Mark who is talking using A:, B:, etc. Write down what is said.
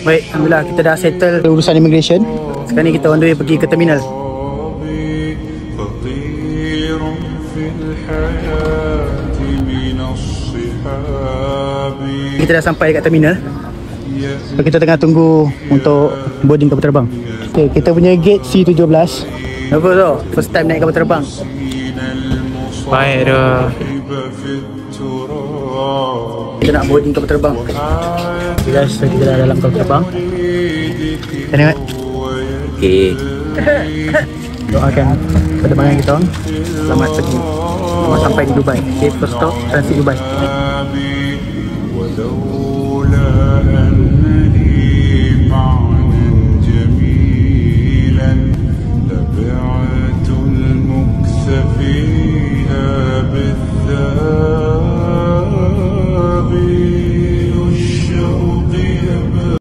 A: Baik, alhamdulillah kita dah settle urusan immigration. Sekarang ni kita on the way pergi ke terminal. Kita dah sampai kat terminal. Kita tengah tunggu untuk boarding kapal terbang. Okay, kita punya gate C17. Apa tu? First time naik kapal terbang. Baik dah. Kita nak boarding kapal terbang. Guys, kita dah dalam kapal terbang. Kita tengok. Okay. Doakan penerbangan kita selamat pergi. Selamat sampai di Dubai. Okay, first stop transit Dubai.